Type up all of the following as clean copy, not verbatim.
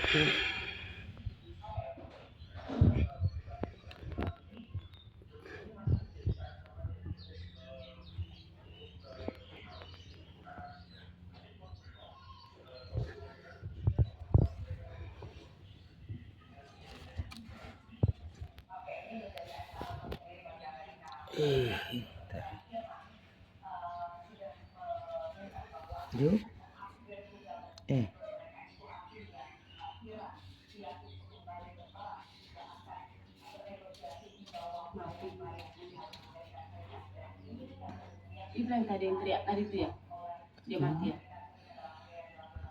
Yuk. Itu yang tadi yang teriak tadi itu ya, dia mati ya.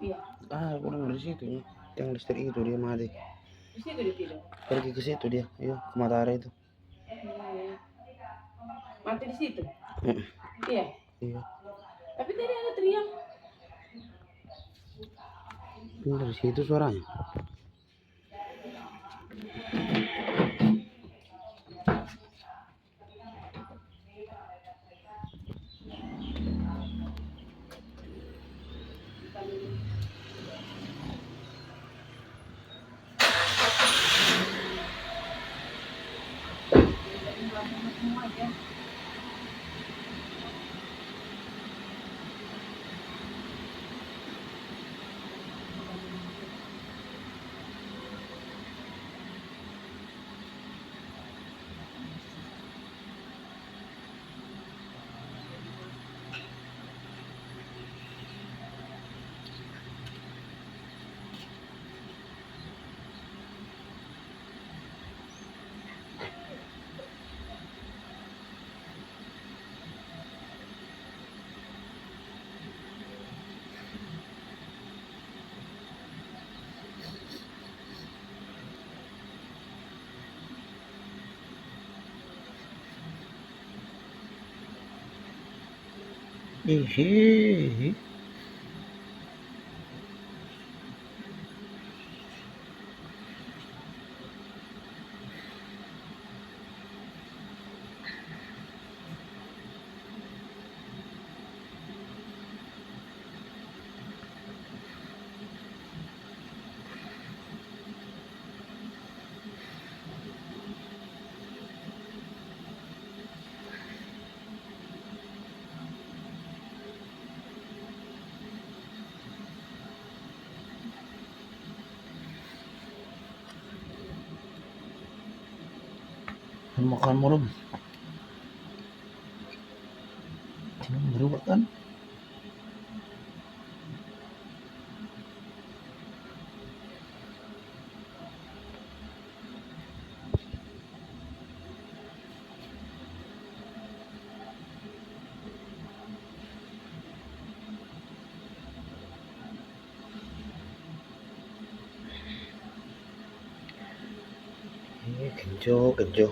Iya. Kurang dari situ, yang listrik itu dia mati. Di situ dia tidur. Pergi ke situ dia, iya, ke matahari itu. Mati di situ. Iya. Iya. Tapi tadi ada teriak. Dari situ suaranya. Ih. Makan mulu. Berubah kan? Kenjo.